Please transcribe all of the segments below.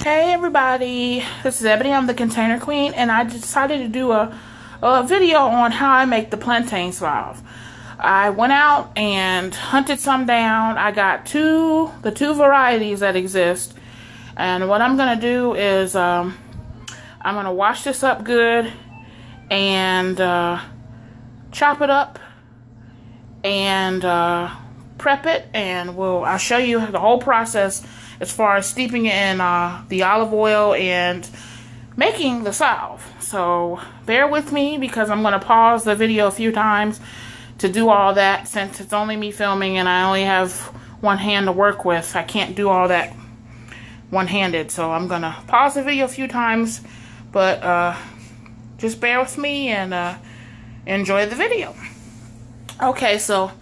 Hey everybody, this is Ebony. I'm the Container Queen, and I decided to do a video on how I make the plantain salve. I went out and hunted some down. I got the two varieties that exist, and what I'm gonna do is I'm gonna wash this up good and chop it up and prep it, and I'll show you the whole process as far as steeping it in the olive oil and making the salve. So bear with me because I'm going to pause the video a few times to do all that, since it's only me filming and I only have one hand to work with. I can't do all that one-handed, so I'm going to pause the video a few times, but just bear with me and enjoy the video. Okay, so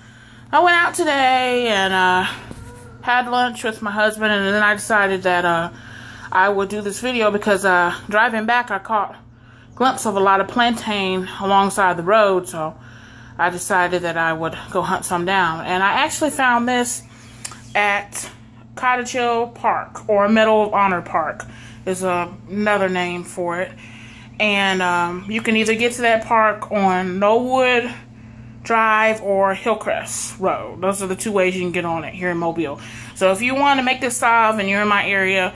I went out today and had lunch with my husband, and then I decided that I would do this video because driving back I caught a glimpse of a lot of plantain alongside the road, so I decided that I would go hunt some down. And I actually found this at Cottage Hill Park, or Medal of Honor Park is another name for it. And you can either get to that park on Knollwood Drive or Hillcrest Road. Those are the two ways you can get on it here in Mobile. So if you want to make this salve and you're in my area,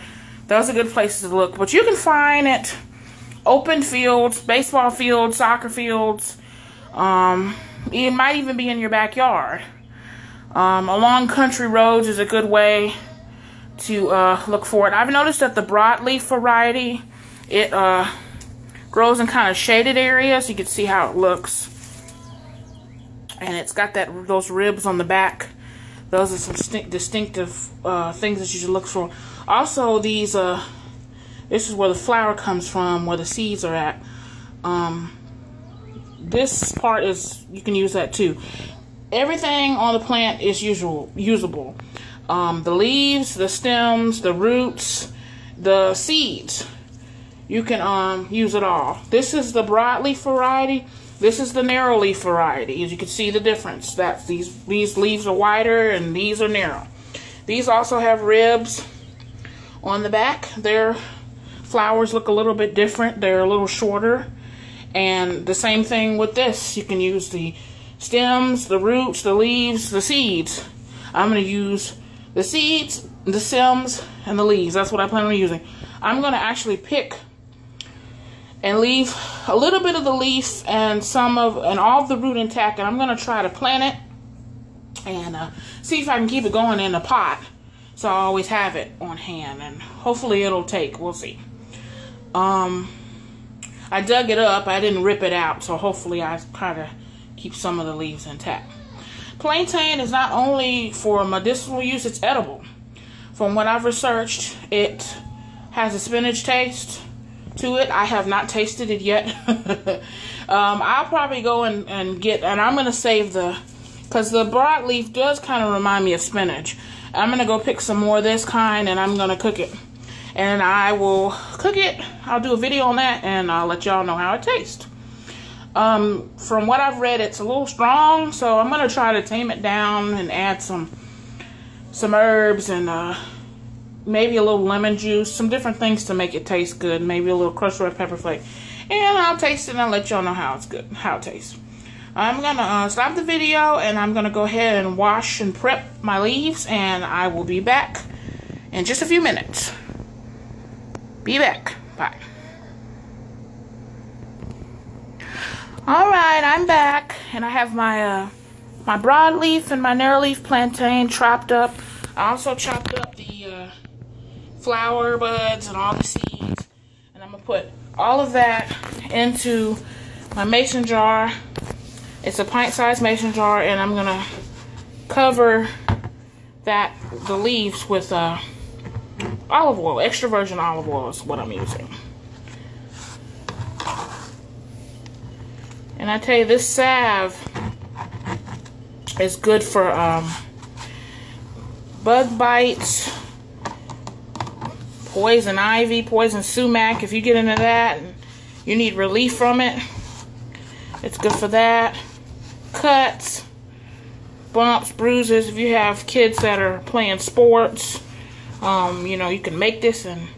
those are good places to look. But you can find it open fields, baseball fields, soccer fields. It might even be in your backyard. Along country roads is a good way to look for it. I've noticed that the broadleaf variety, it grows in kind of shaded areas. You can see how it looks. And it's got those ribs on the back. Those are some distinctive things that you should look for. Also, this is where the flower comes from, where the seeds are at. This part you can use that too. Everything on the plant is usable. The leaves, the stems, the roots, the seeds. You can use it all. This is the broadleaf variety. This is the narrow leaf variety. As you can see the difference, that these leaves are wider and these are narrow. These also have ribs on the back. Their flowers look a little bit different. They're a little shorter. And the same thing with this. You can use the stems, the roots, the leaves, the seeds. I'm going to use the seeds, the stems, and the leaves. That's what I plan on using. I'm going to actually pick and leave a little bit of the leaf and all of the root intact, and I'm going to try to plant it and see if I can keep it going in a pot, so I always have it on hand, and hopefully it'll take. We'll see. I dug it up. I didn't rip it out, so hopefully I try to keep some of the leaves intact. Plantain is not only for medicinal use, it's edible. From what I've researched, it has a spinach taste to it. I have not tasted it yet. I'll probably go and I'm going to save because the broadleaf does kind of remind me of spinach. I'm going to go pick some more of this kind, and I'm going to cook it. And I will cook it. I'll do a video on that, and I'll let y'all know how it tastes. From what I've read, it's a little strong, so I'm going to try to tame it down and add some herbs and maybe a little lemon juice, some different things to make it taste good. Maybe a little crushed red pepper flake, and I'll taste it and I'll let y'all know how it tastes. I'm gonna stop the video, and I'm gonna go ahead and wash and prep my leaves, and I will be back in just a few minutes. Be back. Bye. All right, I'm back, and I have my my broadleaf and my narrowleaf plantain chopped up. I also chopped up the flower buds and all the seeds, and I'm gonna put all of that into my mason jar. It's a pint-sized mason jar, and I'm gonna cover the leaves with olive oil. Extra virgin olive oil is what I'm using. And I tell you, this salve is good for bug bites, poison ivy, poison sumac. If you get into that and you need relief from it, it's good for that. Cuts, bumps, bruises. If you have kids that are playing sports, you know, you can make this and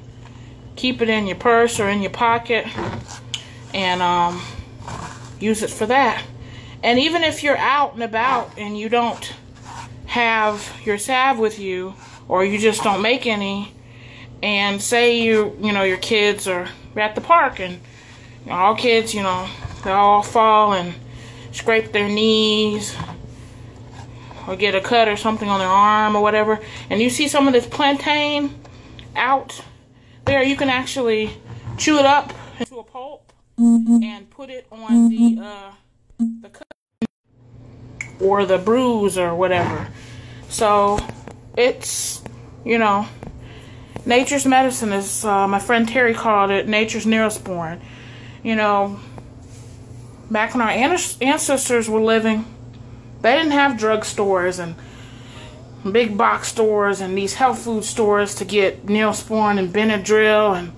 keep it in your purse or in your pocket and use it for that. And even if you're out and about and you don't have your salve with you, or you just don't make any, and say you know your kids are at the park and all kids, you know, they all fall and scrape their knees or get a cut or something on their arm or whatever, and you see some of this plantain out there, you can actually chew it up into a pulp and put it on the cut or the bruise or whatever. So it's, you know, nature's medicine, is my friend Terry called it nature's Neosporin. You know, back when our ancestors were living, they didn't have drugstores and big box stores and these health food stores to get Neosporin and Benadryl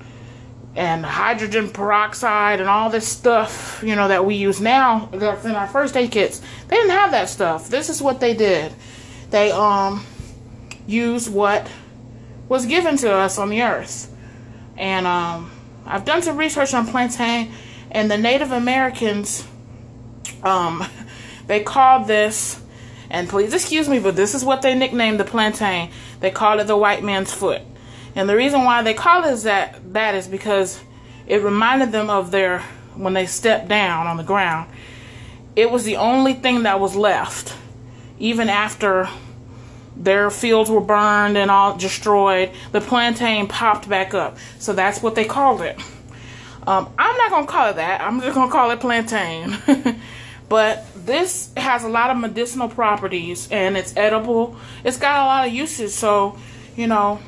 and hydrogen peroxide and all this stuff, you know, that we use now in our first aid kits. They didn't have that stuff. This is what they did. They used what was given to us on the earth. And I've done some research on plantain, and the Native Americans, they called this, and please excuse me, but this is what they nicknamed the plantain. They called it the white man's foot. And the reason why they call it that is because it reminded them of their, when they stepped down on the ground, it was the only thing that was left. Even after their fields were burned and all destroyed, the plantain popped back up. So that's what they called it. I'm not going to call it that. I'm just going to call it plantain. But this has a lot of medicinal properties, and it's edible. It's got a lot of uses. So, you know,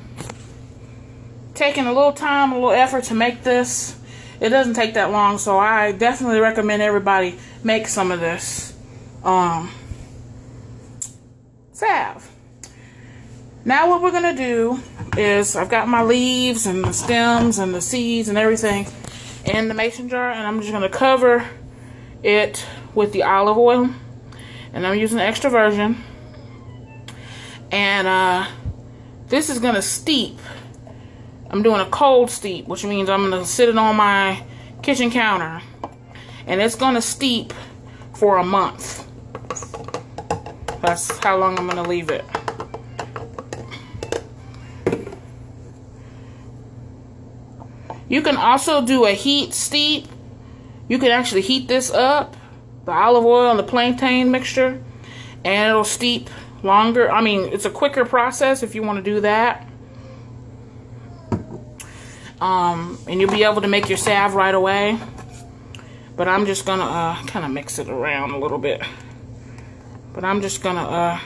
taking a little time, a little effort to make this, it doesn't take that long. So I definitely recommend everybody make some of this salve. Now what we're going to do is, I've got my leaves and the stems and the seeds and everything in the mason jar, and I'm just going to cover it with the olive oil, and I'm using the extra virgin, and this is going to steep. I'm doing a cold steep, which means I'm going to sit it on my kitchen counter, and it's going to steep for a month. That's how long I'm going to leave it. You can also do a heat steep. You can actually heat this up, the olive oil and the plantain mixture, and it'll steep longer. I mean, it's a quicker process if you want to do that. And you'll be able to make your salve right away. But I'm just going to kind of mix it around a little bit. But I'm just going to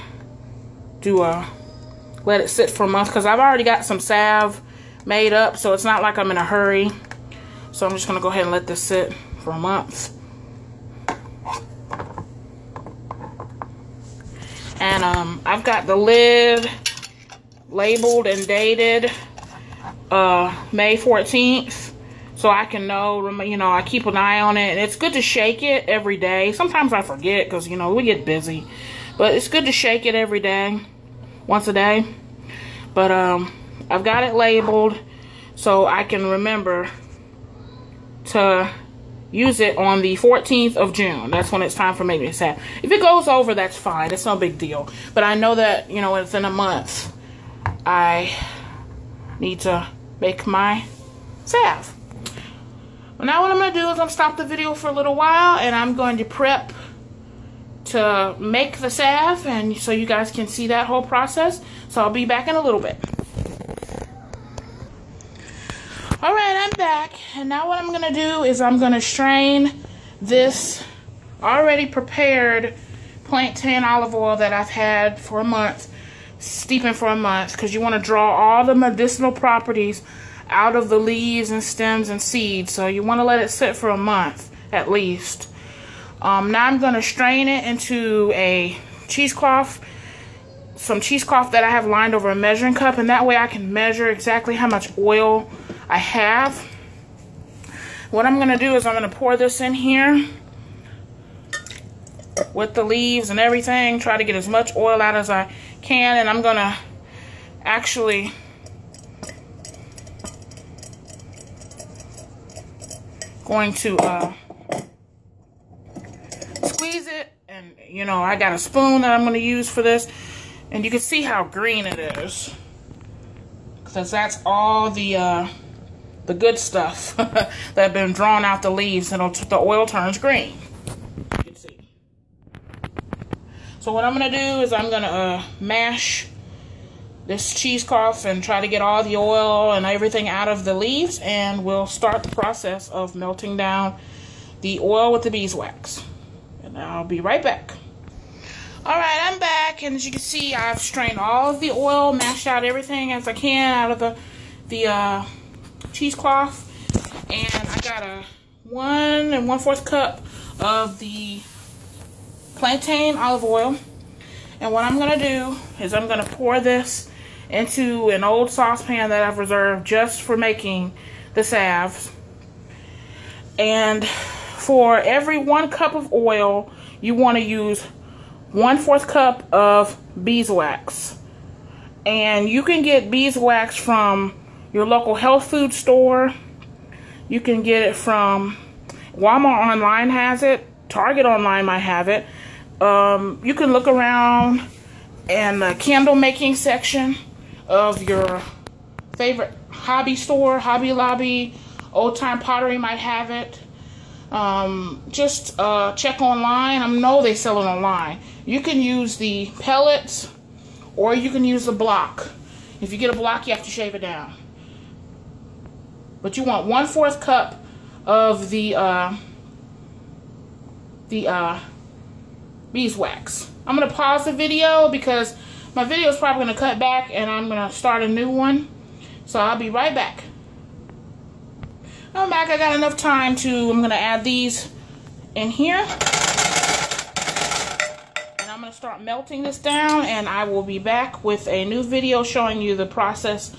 let it sit for a month, because I've already got some salve made up, so it's not like I'm in a hurry. So I'm just going to go ahead and let this sit for a month. And I've got the lid labeled and dated May 14th, so I can know, you know, I keep an eye on it. And it's good to shake it every day. Sometimes I forget because, you know, we get busy, but it's good to shake it every day, once a day. But I've got it labeled so I can remember to use it on the 14th of June. That's when it's time for making it salve. If it goes over, that's fine. It's no big deal. But I know that, you know, within a month, I need to make my salve. Well, now what I'm going to do is I'm going to stop the video for a little while, and I'm going to prep to make the salve, and so you guys can see that whole process. So I'll be back in a little bit. Alright, I'm back, and now what I'm going to do is I'm going to strain this already prepared plantain olive oil that I've had for a month, steeping for a month, because you want to draw all the medicinal properties out of the leaves and stems and seeds. So you want to let it sit for a month at least. Now I'm going to strain it into a cheesecloth, some cheesecloth that I have lined over a measuring cup, and that way I can measure exactly how much oil I have. What I'm going to do is I'm going to pour this in here with the leaves and everything, try to get as much oil out as I can, and I'm going to actually going to squeeze it, and you know, I got a spoon that I'm going to use for this, and you can see how green it is, because that's all the good stuff that have been drawn out the leaves, and the oil turns green. You can see. So what I'm going to do is I'm going to mash this cheesecloth and try to get all the oil and everything out of the leaves, and we'll start the process of melting down the oil with the beeswax. And I'll be right back. Alright, I'm back, and as you can see, I've strained all of the oil, mashed out everything as I can out of the cheesecloth, and I got a 1 1/4 cup of the plantain olive oil. And what I'm going to do is I'm going to pour this into an old saucepan that I've reserved just for making the salves. And for every 1 cup of oil, you want to use 1/4 cup of beeswax. And you can get beeswax from your local health food store. You can get it from Walmart online has it. Target online might have it. You can look around in the candle making section of your favorite hobby store, Hobby Lobby, Old Time Pottery might have it. Just check online. I know they sell it online. You can use the pellets, or you can use the block. If you get a block, you have to shave it down. But you want 1/4 cup of the beeswax. I'm going to pause the video because my video is probably going to cut back, and I'm going to start a new one. So I'll be right back. I'm back. I got enough time I'm going to add these in here. And I'm going to start melting this down, and I will be back with a new video showing you the process